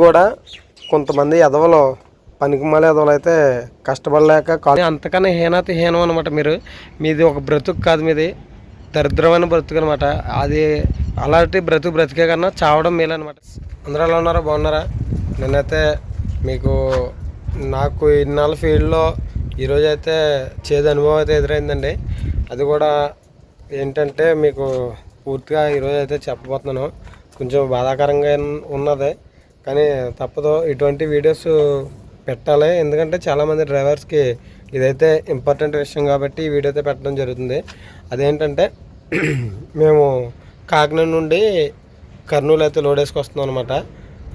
కూడా కొంతమంది ఎదవలు పనికిమాల ఎదవలు అయితే కష్టపడలేక అంతకన్నా హీనం అనమాట. మీది ఒక బ్రతుకు కాదు, మీది దరిద్రమైన బ్రతుకు అనమాట. అది అలాంటి బ్రతికే కన్నా చావడం మేలనమాట. అందరూ ఎలా ఉన్నారా? బాగున్నారా? నేనైతే మీకు నాకు ఇన్నాళ్ళ ఫీల్డ్లో ఈరోజు అయితే చేదు అనుభవం అయితే ఎదురైందండి. అది కూడా ఏంటంటే మీకు పూర్తిగా ఈరోజు అయితే చెప్పబోతున్నాను. కొంచెం బాధాకరంగా ఉన్నది, కానీ తప్పదు, ఇటువంటి వీడియోస్ పెట్టాలి. ఎందుకంటే చాలామంది డ్రైవర్స్కి ఇదైతే ఇంపార్టెంట్ విషయం కాబట్టి ఈ వీడియో అయితే పెట్టడం జరుగుతుంది. అదేంటంటే మేము కాకినాడ నుండి కర్నూలు అయితే లోడ్ వేసుకొస్తున్నాం అనమాట.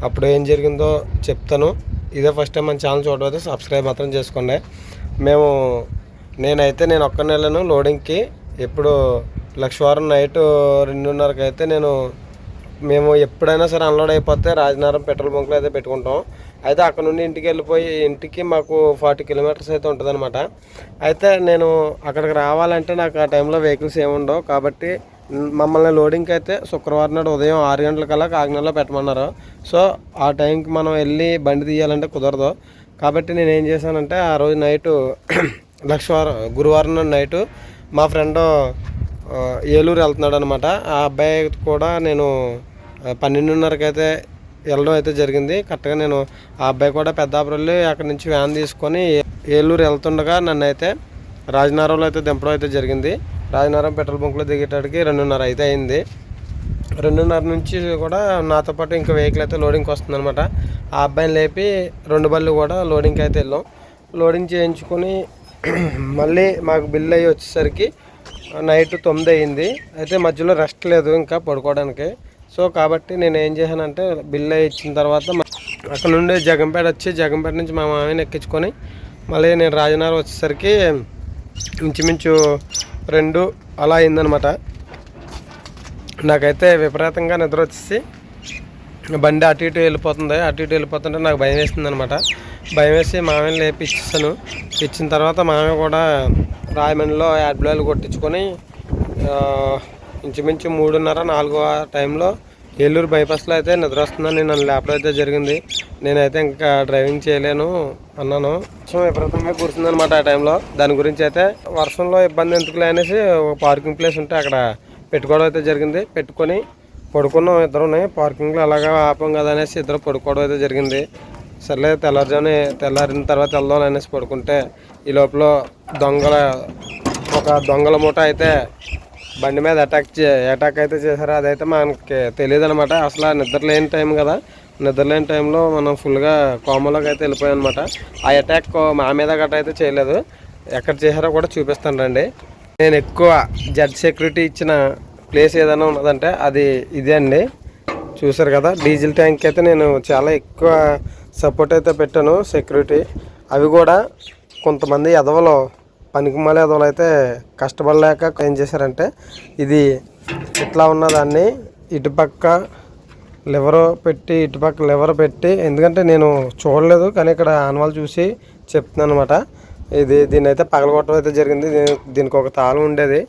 అప్పుడు ఏం జరిగిందో చెప్తాను. ఇదే ఫస్ట్ టైం మన ఛానల్ చూడకపోతే సబ్స్క్రైబ్ మాత్రం చేసుకోండి. నేను ఒక్క నెలను లోడింగ్కి ఎప్పుడు లక్షవారం నైట్ 2:30కి అయితే మేము ఎప్పుడైనా సరే అన్లోడ్ అయిపోతే రాజనగరం పెట్రోల్ బంక్లో అయితే పెట్టుకుంటాం. అయితే అక్కడ నుండి ఇంటికి మాకు 40 కిలోమీటర్స్ అయితే ఉంటుంది అనమాట. అయితే నేను అక్కడికి రావాలంటే నాకు ఆ టైంలో వెహికల్స్ ఏముండవు కాబట్టి మమ్మల్ని లోడింగ్కి అయితే శుక్రవారం నాడు ఉదయం 6 గంటలకల్లా కాకినాడలో పెట్టమన్నారు. సో ఆ టైంకి మనం వెళ్ళి బండి తీయాలంటే కుదరదు. కాబట్టి నేను ఏం చేశానంటే ఆ రోజు నైటు గురువారం నాడు నైటు మా ఫ్రెండ్ ఏలూరు వెళ్తున్నాడు అనమాట. ఆ అబ్బాయి కూడా నేను 12:30కి అయితే వెళ్ళడం అయితే జరిగింది. కరెక్ట్గా నేను ఆ అబ్బాయి కూడా పెద్దాపురం అక్కడి నుంచి వ్యాన్ తీసుకొని ఏలూరు వెళ్తుండగా నన్ను అయితే రాజనగరంలో అయితే దింపడం అయితే జరిగింది. రాజనగరం పెట్రోల్ బంక్లో దిగేటానికి 2:30 అయితే అయింది. 2:30 నుంచి కూడా నాతో పాటు ఇంకా వెహికల్ అయితే లోడింగ్కి వస్తుంది అనమాట. ఆ అబ్బాయిని లేపి 2 బళ్ళు కూడా లోడింగ్కి అయితే వెళ్ళాం. లోడింగ్ చేయించుకొని మళ్ళీ మాకు బిల్ అయ్యి వచ్చేసరికి నైట్ 9 అయింది. అయితే మధ్యలో రెస్ట్ లేదు ఇంకా పడుకోవడానికి. సో కాబట్టి నేను ఏం చేశానంటే బిల్ ఇచ్చిన తర్వాత అక్కడ నుండి జగంపేట నుంచి మా మామయ్యని ఎక్కించుకొని మళ్ళీ నేను రాజనగరం వచ్చేసరికి ఇంచుమించు 2 అలా అయిందనమాట. నాకైతే విపరీతంగా నిద్ర వచ్చేసి బండి అటు ఇటు వెళ్ళిపోతుంటే నాకు భయం వేస్తుంది అనమాట. భయం వేసి మామయ్యని లేపి ఇచ్చేసాను. ఇచ్చిన తర్వాత మామయ్య కూడా రాయమండ్రిలో యాడ్ బ్లాలు కొట్టించుకొని ఇంచుమించు 3:30-4 టైంలో ఏలూరు బైపాస్లో అయితే నిద్ర వస్తుందని నన్ను లేపడం అయితే జరిగింది. నేనైతే ఇంకా డ్రైవింగ్ చేయలేను అన్నాను. వర్షం విపరీతంగా కురిసిందనమాట ఆ టైంలో. దాని గురించి అయితే వర్షంలో ఇబ్బంది ఎందుకులే అనేసి ఒక పార్కింగ్ ప్లేస్ ఉంటే అక్కడ పెట్టుకోవడం అయితే జరిగింది. పెట్టుకొని పడుకున్నాం ఇద్దరుని. పార్కింగ్లో అలాగా ఆపం కదా అనేసి ఇద్దరు పడుకోవడం అయితే జరిగింది. సర్లే తెల్లారిన తర్వాత వెళ్దాం అనేసి పడుకుంటే ఈ లోపల దొంగల మూట అయితే బండి మీద అటాక్ అయితే చేశారు. అదైతే మనకి తెలియదు అనమాట. అసలు నిద్రలేని టైం కదా, నిద్రలేని టైంలో మనం ఫుల్గా కోమలోకి అయితే వెళ్ళిపోయాం అనమాట. ఆ అటాక్ మా మీద గట్రా అయితే చేయలేదు. ఎక్కడ చేశారో కూడా చూపిస్తాను రండి. నేను ఎక్కువ జెడ్ సెక్యూరిటీ ఇచ్చిన ప్లేస్ ఏదైనా ఉన్నదంటే అది ఇదే అండి. చూసారు కదా, డీజిల్ ట్యాంక్ అయితే నేను చాలా ఎక్కువ సపోర్ట్ అయితే పెట్టాను సెక్యూరిటీ. అవి కూడా కొంతమంది ఎదవలు పనికిమాల ఎదవలు అయితే కష్టపడలేక ఏం చేశారంటే ఇది ఇట్లా ఉన్నదాన్ని ఇటుపక్క లివర్ పెట్టి ఎందుకంటే నేను చూడలేదు కానీ ఇక్కడ ఆనవాళ్ళు చూసి చెప్తున్నాను అనమాట. దీన్ని అయితే పగలగొట్టడం అయితే జరిగింది. దీనికి ఒక తాళం ఉండేది.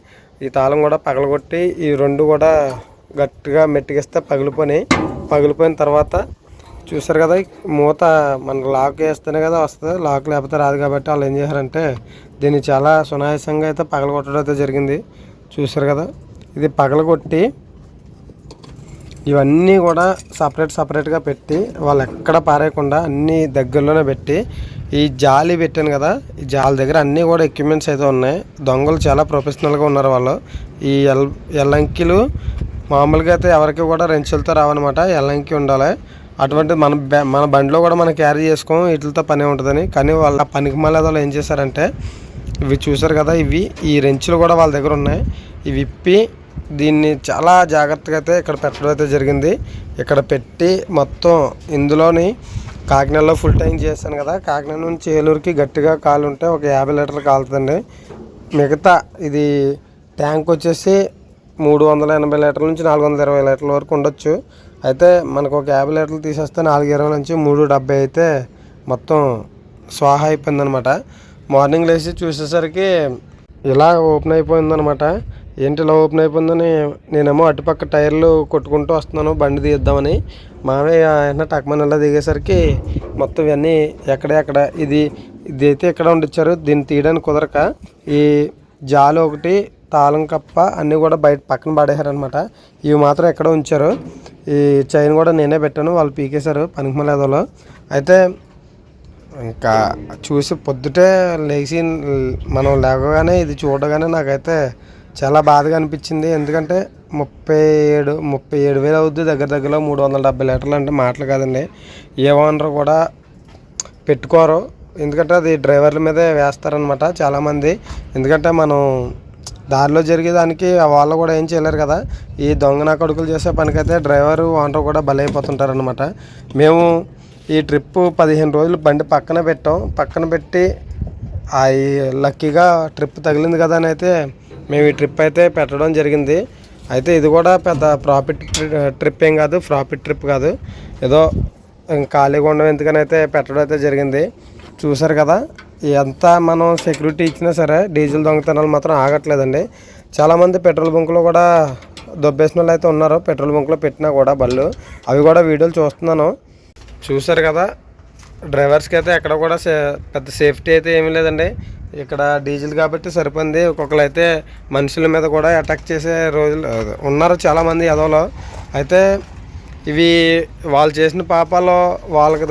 ఈ తాళం కూడా పగలగొట్టి ఈ 2 కూడా గట్టిగా మెట్టిగిస్తే పగిలిపోయిన తర్వాత చూసారు కదా, మూత మనకు లాక్ వేస్తేనే కదా వస్తుంది, లాక్ లేకపోతే రాదు. కాబట్టి వాళ్ళు ఏం చేశారంటే దీన్ని చాలా సునాయాసంగా అయితే పగలగొట్టడం అయితే జరిగింది. చూసారు కదా, ఇది పగలగొట్టి ఇవన్నీ కూడా సపరేట్గా పెట్టి వాళ్ళు ఎక్కడ పారేయకుండా అన్నీ దగ్గరలోనే పెట్టి ఈ జాలి పెట్టాను కదా, ఈ జాలి దగ్గర అన్నీ కూడా ఎక్విప్మెంట్స్ అయితే ఉన్నాయి. దొంగలు చాలా ప్రొఫెషనల్గా ఉన్నారు వాళ్ళు. ఈ ఎల్లంకిలు మామూలుగా అయితే ఎవరికి కూడా రెంచులతో రావన్నమాట, ఎల్లంకి ఉండాలి. అటువంటి మన బండిలో కూడా మనం క్యారీ చేసుకోం, వీటితో పని ఉంటుందని. కానీ వాళ్ళ పనికి మళ్ళీ వాళ్ళు ఏం చేశారంటే ఇవి చూసారు కదా, ఈ రెంచులు కూడా వాళ్ళ దగ్గర ఉన్నాయి. ఇవి విప్పి దీన్ని చాలా జాగ్రత్తగా అయితే ఇక్కడ పెట్టడం అయితే జరిగింది. ఇక్కడ పెట్టి మొత్తం ఇందులోని కాకినాడలో ఫుల్ ట్యాంక్ చేశాను కదా, కాకినాడ నుంచి ఏలూరుకి గట్టిగా కాలు ఉంటే ఒక 50 లీటర్లు కాలుతుందండి. మిగతా ఇది ట్యాంక్ వచ్చేసి 380 లీటర్ల నుంచి 420 లీటర్ల వరకు ఉండొచ్చు. అయితే మనకు ఒక 50 లీటర్లు తీసేస్తే 420 నుంచి 370 అయితే మొత్తం స్వాహా అయిపోయిందనమాట. మార్నింగ్ లేచి చూసేసరికి ఇలా ఓపెన్ అయిపోయిందనమాట. ఏంటి ఇలా ఓపెన్ అయిపోయిందని నేనేమో అటుపక్క టైర్లు కొట్టుకుంటూ వస్తున్నాను బండి తీద్దామని. మామయ్య వెంటనే టక్మని ఇలా దిగేసరికి మొత్తం ఇవన్నీ ఎక్కడ ఇది అయితే ఇక్కడ ఉండిచ్చారు. దీన్ని తీయడానికి కుదరక ఈ జాలి ఒకటి, తాళం కప్ప అన్నీ కూడా బయట పక్కన పడేశారనమాట. ఇవి మాత్రం ఎక్కడ ఉంచారు. ఈ చైన్ కూడా నేనే పెట్టాను, వాళ్ళు పీకేశారు పనికిమలేదలో. అయితే ఇంకా చూసి పొద్దుటే లేచి మనం లేవగానే ఇది చూడగానే నాకైతే చాలా బాధగా అనిపించింది. ఎందుకంటే 37,000 అవుద్ది, దగ్గరలో 370 లీటర్లు అంటే మాటలు కాదండి. ఏ ఓనర్ కూడా పెట్టుకోరు, ఎందుకంటే అది డ్రైవర్ల మీదే వేస్తారనమాట చాలామంది. ఎందుకంటే మనం దారిలో జరిగేదానికి వాళ్ళు కూడా ఏం చేయలేరు కదా. ఈ దొంగ నా కొడుకులు చేసే పనికైతే డ్రైవరు ఓనర్ కూడా బలైపోతుంటారనమాట. మేము ఈ ట్రిప్పు 15 రోజులు బండి పక్కన పెట్టి లక్కీగా ట్రిప్ తగిలింది కదా అని అయితే మేము ఈ ట్రిప్ అయితే పెట్టడం జరిగింది. అయితే ఇది కూడా పెద్ద ట్రిప్ ఏం కాదు, ట్రిప్ కాదు, ఏదో ఖాళీగా ఉండడం ఎందుకని అయితే పెట్టడం అయితే జరిగింది. చూసారు కదా, ఎంత మనం సెక్యూరిటీ ఇచ్చినా సరే డీజిల్ దొంగతనాలు మాత్రం ఆగట్లేదండి. చాలామంది పెట్రోల్ బంకులో కూడా దొబ్బేసిన వాళ్ళు అయితే ఉన్నారు. పెట్రోల్ బంకులో పెట్టినా కూడా బళ్ళు, అవి కూడా వీడియోలు చూస్తున్నాను. చూసారు కదా, డ్రైవర్స్కి అయితే ఎక్కడ కూడా పెద్ద సేఫ్టీ అయితే ఏమీ లేదండి. ఇక్కడ డీజిల్ కాబట్టి సరిపోయింది. ఒక్కొక్కరు అయితే మనుషుల మీద కూడా అటాక్ చేసే రోజులు ఉన్నారు చాలామంది ఎదవలో. అయితే ఇవి వాళ్ళు చేసిన పాపాలు వాళ్ళకి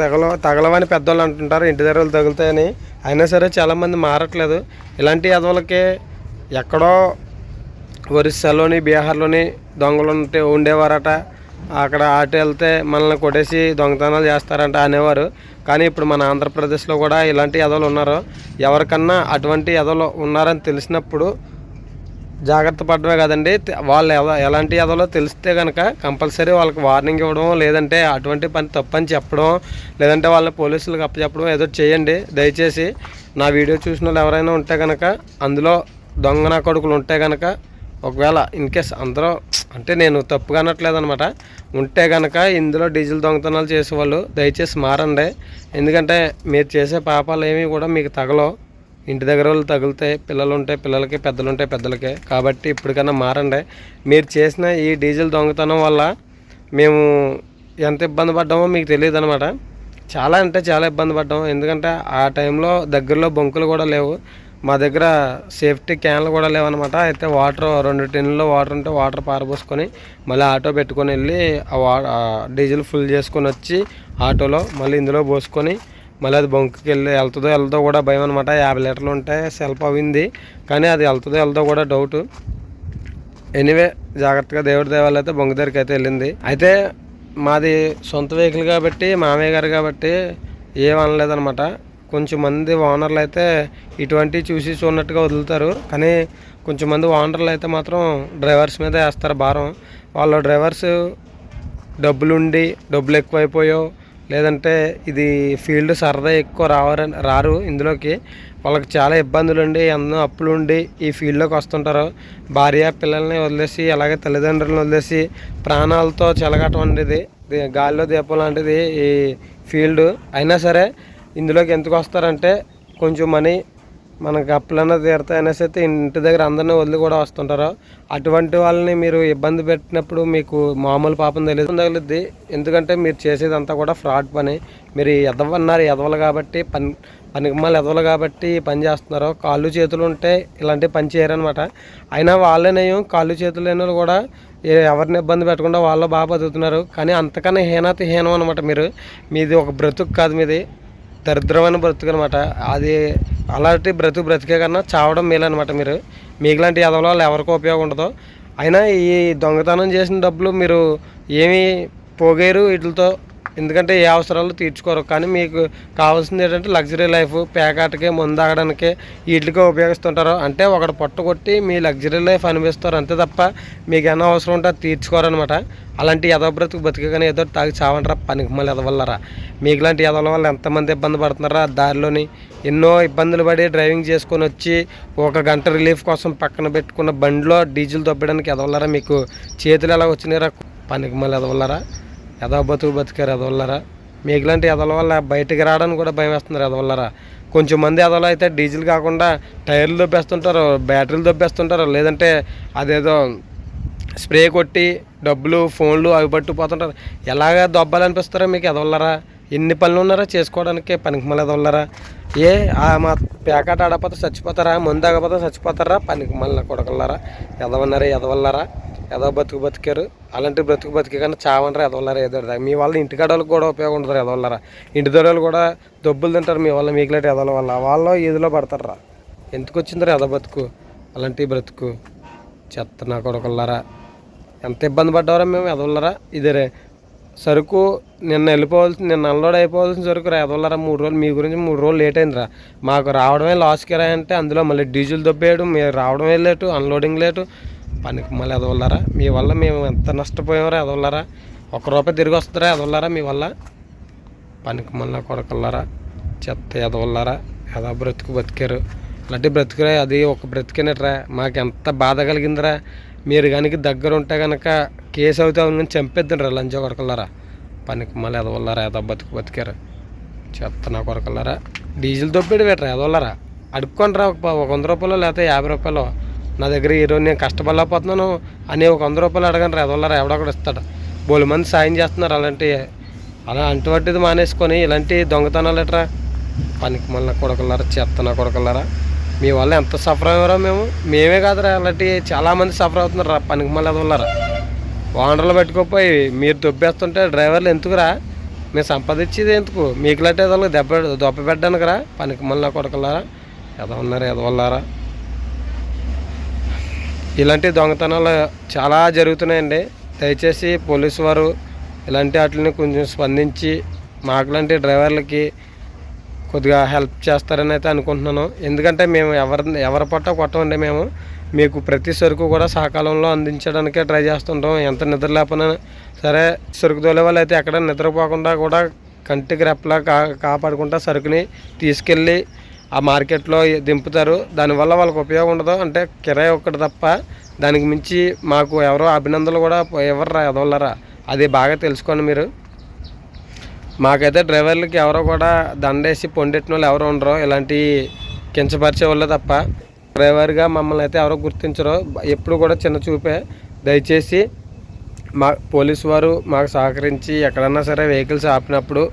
తగలవని పెద్దవాళ్ళు అంటుంటారు, ఇంటి దగ్గర తగులుతాయని. అయినా సరే చాలామంది మారట్లేదు. ఇలాంటి ఎదవలకి ఎక్కడో ఒరిస్సాలోని, బీహార్లోని దొంగలు ఉండేవారట. అక్కడ ఆటో వెళ్తే మనల్ని కొట్టేసి దొంగతనాలు చేస్తారంట అనేవారు. కానీ ఇప్పుడు మన ఆంధ్రప్రదేశ్లో కూడా ఇలాంటి ఎదవలు ఉన్నారు. ఎవరికన్నా అటువంటి ఎదవలు ఉన్నారని తెలిసినప్పుడు జాగ్రత్త పడమే కదండి, వాళ్ళు ఎలాంటి ఎదవలో తెలిస్తే కనుక కంపల్సరీ వాళ్ళకి వార్నింగ్ ఇవ్వడం, లేదంటే అటువంటి పని తప్పని చెప్పడం, లేదంటే వాళ్ళని పోలీసులకు అప్పచెప్పడం ఏదో చేయండి దయచేసి. నా వీడియో చూసిన వాళ్ళు ఎవరైనా ఉంటే కనుక, అందులో దొంగ నా కొడుకులు ఉంటే కనుక, ఒకవేళ ఇన్కేస్ అందరూ అంటే నేను తప్పుగా అనట్లేదు అనమాట, ఉంటే కనుక ఇందులో డీజిల్ దొంగతనాలు చేసేవాళ్ళు దయచేసి మారండి. ఎందుకంటే మీరు చేసే పాపాలు ఏమీ కూడా మీకు తగలవు, ఇంటి దగ్గర వాళ్ళు తగులుతాయి. పిల్లలు ఉంటే పిల్లలకి, పెద్దలు ఉంటే పెద్దలకే. కాబట్టి ఇప్పటికన్నా మారండి. మీరు చేసిన ఈ డీజిల్ దొంగతనం వల్ల మేము ఎంత ఇబ్బంది పడ్డామో మీకు తెలియదు అనమాట. చాలా అంటే చాలా ఇబ్బంది పడ్డాము. ఎందుకంటే ఆ టైంలో దగ్గరలో బంకులు కూడా లేవు, మా దగ్గర సేఫ్టీ క్యాన్లు కూడా లేవన్నమాట. అయితే వాటర్ 2 టిన్నులో వాటర్ ఉంటే వాటర్ పారబోసుకొని మళ్ళీ ఆటో పెట్టుకొని వెళ్ళి ఆ డీజిల్ ఫుల్ చేసుకొని వచ్చి ఆటోలో మళ్ళీ ఇందులో పోసుకొని మళ్ళీ అది బంకుకి వెళ్తుందో కూడా భయం అనమాట. 50 లీటర్లు ఉంటే సెల్ఫ్ అయింది, కానీ అది వెళ్తుందో కూడా డౌట్. ఎనీవే జాగ్రత్తగా దేవుడి దేవాలయం అయితే బంకు దగ్గరికి అయితే వెళ్ళింది. అయితే మాది సొంత వెహికల్ కాబట్టి, మామయ్య గారు కాబట్టి ఏమనలేదనమాట. కొంచెం మంది ఓనర్లు అయితే ఇటువంటివి చూసి చూడనట్టుగా వదులుతారు, కానీ కొంచెం మంది ఓనర్లు అయితే మాత్రం డ్రైవర్స్ మీద వేస్తారు భారం. వాళ్ళ డ్రైవర్స్ డబ్బులు ఎక్కువైపోయో, లేదంటే ఇది ఫీల్డ్ సరదా ఎక్కువ రారు ఇందులోకి. వాళ్ళకి చాలా ఇబ్బందులు ఉండి, ఎన్నో అప్పులు ఉండి ఈ ఫీల్డ్లోకి వస్తుంటారు. భార్య పిల్లల్ని వదిలేసి, అలాగే తల్లిదండ్రులను వదిలేసి ప్రాణాలతో చెలగటం అనేది గాలిలో దీపం లాంటిది ఈ ఫీల్డ్. అయినా సరే ఇందులోకి ఎందుకు వస్తారంటే కొంచెం మనీ మనకు అప్పులన్నా తీరుతాయి అనేసి అయితే ఇంటి దగ్గర అందరినీ వదిలి కూడా వస్తుంటారు. అటువంటి వాళ్ళని మీరు ఇబ్బంది పెట్టినప్పుడు మీకు మామూలు పాపం తగులుద్ది. ఎందుకంటే మీరు చేసేదంతా కూడా ఫ్రాడ్ పని. మీరు ఎదవలు కాబట్టి పనికిమాల ఎదవలు కాబట్టి పని చేస్తున్నారు. కాళ్ళు చేతులు ఉంటే ఇలాంటి పని చేయరనమాట. అయినా వాళ్ళేనేం కాళ్ళు చేతులు లేని వాళ్ళు కూడా ఎవరిని ఇబ్బంది పెట్టకుండా వాళ్ళు బాగా బతుకుతున్నారు. కానీ అంతకన్నా హీనం అనమాట. మీది ఒక బ్రతుకు కాదు, మీది దరిద్రమైన బ్రతుకు అనమాట. అది అలాంటి బ్రతికే కన్నా చావడం మేలనమాట. మీకులాంటి ఎదవల వాళ్ళు ఎవరికీ ఉపయోగం ఉండదు. అయినా ఈ దొంగతనం చేసిన డబ్బులు మీరు ఏమీ పోగేరు వీటితో, ఎందుకంటే ఏ అవసరాలు తీర్చుకోరు. కానీ మీకు కావాల్సింది ఏంటంటే లగ్జరీ లైఫ్, పేకాటకి, మందు తాగడానికి వీటికే ఉపయోగిస్తుంటారు. అంటే ఒకటి కొట్టి మీ లగ్జరీ లైఫ్ అనిపిస్తారు అంతే తప్ప మీకు ఏమైనా అవసరం ఉంటే అది తీర్చుకోరనమాట. అలాంటి ఎదవ బతికే కానీ ఏదో తాగి చావంటారా పనికి మళ్ళీ ఎదవల్లరా. మీకులాంటి ఎదవల వల్ల ఎంతమంది ఇబ్బంది పడుతున్నారా. దారిలోని ఎన్నో ఇబ్బందులు పడి డ్రైవింగ్ చేసుకొని వచ్చి 1 గంట రిలీఫ్ కోసం పక్కన పెట్టుకున్న బండిలో డీజిల్ దొబ్బడానికి ఎదవల్లరా. మీకు చేతులు ఎలా వచ్చినారా పనికి మళ్ళీ ఎదవల్లరా. బతికారు ఎదవల్లరా. మీకులాంటి ఎదవల వల్ల బయటికి రావడానికి కూడా భయం వేస్తున్నారు ఎదవల్లరా. కొంచెం మంది ఎదవలో అయితే డీజిల్ కాకుండా టైర్లు దొబ్బేస్తుంటారు, బ్యాటరీలు దొబ్బేస్తుంటారు, లేదంటే అదేదో స్ప్రే కొట్టి డబ్బులు ఫోన్లు అవి పట్టుకుపోతుంటారు. ఎలాగ దొబ్బాలనిపిస్తారో మీకు ఎదవల్లరా? ఎన్ని పనులు ఉన్నారా చేసుకోవడానికి? పనికి మళ్ళీ ఎదవల్లరా? మా ప్యాకెట్ ఆడపోతే చచ్చిపోతారా? ముందు ఆగపోతే చచ్చిపోతారా? పనికి మళ్ళీ కొడకల్లారా, ఎదవన్నారా, ఎదవల్లారా? ఎదవ బతికారు. అలాంటి బతికి కానీ చావనరా ఎదవల్లారా? ఏదో మీ వల్ల ఇంటికాడోళ్ళకి కూడా ఉపయోగం ఉంటుంది ఎదవల్లారా. ఇంటి దొరలు కూడా డబ్బులు తింటారు మీ వల్ల, మీకులాంటి ఎదవల వల్ల. వాళ్ళు ఈదులో పడతారా? ఎందుకు వచ్చిందిరా ఎదవ బతుకు? అలాంటి బ్రతుకు చెత్త నా కొడకల్లారా. ఎంత ఇబ్బంది పడ్డారా మేము ఎదవల్లరా. ఇదే సరుకు నిన్న అన్లోడ్ అయిపోవాల్సిన సరుకు రా ఎదవల్లరా. 3 రోజులు మీ గురించి 3 రోజులు లేట్ అయిందిరా. మాకు రావడమే లాస్కి రా అంటే అందులో మళ్ళీ డీజిల్ దొబ్బేయడం, మీరు రావడమే లేటు, అన్లోడింగ్ లేటు. పనికి మళ్ళీ ఎదవల్లరా. మీ వల్ల మేము ఎంత నష్టపోయామరా ఎదవల్లరా. ₹1 తిరిగి వస్తుందిరా ఎదవల్లరా మీ వల్ల. పనికి మళ్ళీ కొడకల్లారా, చెత్త ఎదవల్లరా. ఎదా బతికారు. అలాంటి బ్రతుకురా, అది ఒక బ్రతికినట్రా. మాకు ఎంత బాధ కలిగిందిరా. మీరు కనుక దగ్గర ఉంటే కనుక కేసు అవుతాం కానీ చంపేద్దండి రా లంచ కొరకల్లారా. పనికి మళ్ళీ ఎదవల్లారా. ఎదో బతికారు చెత్త నా కొరకల్లారా. డీజిల్ దొబ్బేడు పెట్టరా ఎదవల్లారా. అడుక్కోండి రా, ఒక ₹100 లేకపోతే ₹50. నా దగ్గర ఈరోజు నేను కష్టపడలేకపోతున్నాను అని ఒక ₹100 అడగండి రా ఎదవల్లారా. ఎవడొకడు ఇస్తాడు. బోలు మంది సాయం చేస్తున్నారు అలా అంటువట్టిది మానేసుకొని ఇలాంటి దొంగతనాలు ఎట్రా. పనికి మళ్ళీ కొడకల్లారా, చెత్త నా కొడకల్లారా. మీ వల్ల ఎంత సఫర్ అయ్యారో మేమే కాదురా, అలాంటి చాలామంది సఫర్ అవుతున్నారు రా. పనికి మళ్ళీ ఎదవల్లారా. ఓనర్లు పెట్టుకోపోయి మీరు దొబ్బేస్తుంటే డ్రైవర్లు ఎందుకురా? మేము సంపాదించేది ఎందుకు? మీకులాంటి ఎదవలకు దొబ్బ పెట్టడానికి రా. పనికి మళ్ళీ కొడకల్లారా, ఎదవన్నారు ఎదవల్లారా. ఇలాంటి దొంగతనాలు చాలా జరుగుతున్నాయండి. దయచేసి పోలీసు వారు ఇలాంటి వాటిని కొంచెం స్పందించి మాకులాంటి డ్రైవర్లకి కొద్దిగా హెల్ప్ చేస్తారని అయితే అనుకుంటున్నాను. ఎందుకంటే మేము ఎవరి పట్ట కొట్టమండి. మేము మీకు ప్రతి సరుకు కూడా సకాలంలో అందించడానికే ట్రై చేస్తుంటాం. ఎంత నిద్ర లేకపోయినా సరే సరుకు తోలే వాళ్ళు అయితే ఎక్కడ నిద్రపోకుండా కూడా కంటికి రెప్పలా కాపాడుకుంటా సరుకుని తీసుకెళ్ళి ఆ మార్కెట్లో దింపుతారు. దానివల్ల వాళ్ళకి ఉపయోగం ఉండదు. అంటే కిరాయి ఒక్కటి తప్ప దానికి మించి మాకు ఎవరో అభినందనలు కూడా ఎవర్రా ఎదవల్లరా. అది బాగా తెలుసుకోండి మీరు. మాకైతే డ్రైవర్లకి ఎవరో కూడా దండేసి పొండెట్టిన వాళ్ళు ఎవరు ఉండరు. ఇలాంటి కించపరిచే వాళ్ళు తప్ప డ్రైవర్గా మమ్మల్ని అయితే ఎవరో గుర్తించరు. ఎప్పుడు కూడా చిన్న చూపే. దయచేసి మా పోలీసు వారు మాకు సహకరించి ఎక్కడన్నా సరే వెహికల్స్ ఆపినప్పుడు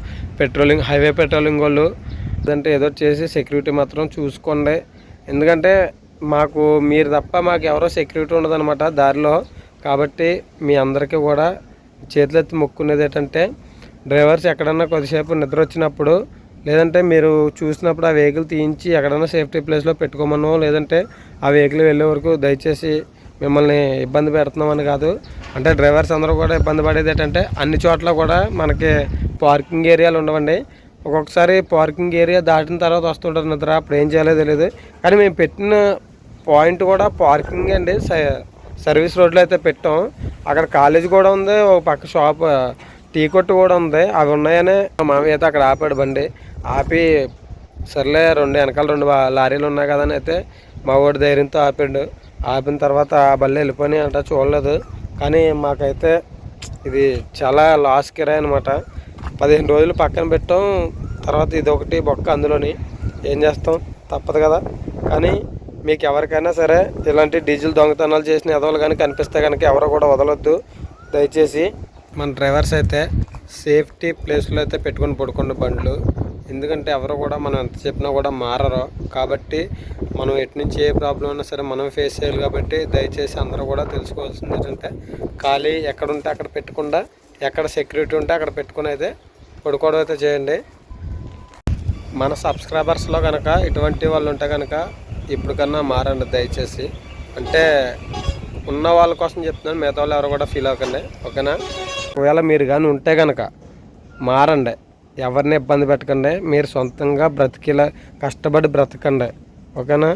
హైవే పెట్రోలింగ్ వాళ్ళు అంటే ఏదో చేసి సెక్యూరిటీ మాత్రం చూసుకోండి. ఎందుకంటే మాకు మీరు తప్ప మాకు ఎవరో సెక్యూరిటీ ఉండదన్నమాట దారిలో. కాబట్టి మీ అందరికీ కూడా చేతులెత్తి మొక్కునేది ఏంటంటే డ్రైవర్స్ ఎక్కడన్నా కొద్దిసేపు నిద్ర వచ్చినప్పుడు లేదంటే మీరు చూసినప్పుడు ఆ వెహికల్ తీయించి ఎక్కడన్నా సేఫ్టీ ప్లేస్లో పెట్టుకోమనో, లేదంటే ఆ వెహికల్ వెళ్ళే వరకు దయచేసి మిమ్మల్ని ఇబ్బంది పెడుతున్నామని కాదు. అంటే డ్రైవర్స్ అందరూ కూడా ఇబ్బంది పడేది ఏంటంటే అన్ని చోట్ల కూడా మనకి పార్కింగ్ ఏరియాలు ఉండవండి. ఒక్కొక్కసారి పార్కింగ్ ఏరియా దాటిన తర్వాత వస్తుంటారు నిద్ర, అప్పుడు ఏం చేయాలో తెలియదు. కానీ మేము పెట్టిన పాయింట్ కూడా పార్కింగ్ అండి. సర్వీస్ రోడ్లో అయితే పెట్టాం. అక్కడ కాలేజ్ కూడా ఉంది, ఒక పక్క షాప్ టీ కొట్టు కూడా ఉంది. అవి ఉన్నాయని మా మామయ్య అయితే అక్కడ ఆపాడు బండి. ఆపి సర్లే వెనకాల 2 లారీలు ఉన్నాయి కదా అని అయితే మా వాడి ధైర్యంతో ఆపాడు. ఆపిన తర్వాత ఆ బళ్ళు వెళ్ళిపోయినాయి అంట, చూడలేదు. కానీ మాకైతే ఇది చాలా లాస్ కిరాయి అనమాట. 15 రోజులు పక్కన పెట్టాం. తర్వాత ఇది ఒకటి బొక్క అందులోని ఏం చేస్తాం, తప్పదు కదా. కానీ మీకు ఎవరికైనా సరే ఇలాంటి డీజిల్ దొంగతనాలు చేసిన ఎదవలు కానీ కనిపిస్తే కనుక ఎవరు కూడా వదలొద్దు దయచేసి. మన డ్రైవర్స్ అయితే సేఫ్టీ ప్లేస్లో అయితే పెట్టుకొని పడుకోండి బండ్లు. ఎందుకంటే ఎవరు కూడా మనం ఎంత చెప్పినా కూడా మారరు. కాబట్టి మనం ఎటు నుంచి ఏ ప్రాబ్లం అయినా సరే మనం ఫేస్ చేయాలి. కాబట్టి దయచేసి అందరూ కూడా తెలుసుకోవాల్సింది ఏంటంటే ఖాళీ ఎక్కడ ఉంటే అక్కడ పెట్టకుండా, ఎక్కడ సెక్యూరిటీ ఉంటే అక్కడ పెట్టుకుని అయితే పడుకోవడం అయితే చేయండి. మన సబ్స్క్రైబర్స్లో కనుక ఇటువంటి వాళ్ళు ఉంటే కనుక ఇప్పటికన్నా మారండి దయచేసి. అంటే ఉన్న వాళ్ళ కోసం చెప్తున్నాను, మిగతా వాళ్ళు ఎవరు కూడా ఫీల్ అవ్వకండి, ఓకేనా. ఒకవేళ మీరు కానీ ఉంటే కనుక మారండి, ఎవరిని ఇబ్బంది పెట్టకండి, మీరు సొంతంగా కష్టపడి బ్రతకండి, ఓకేనా.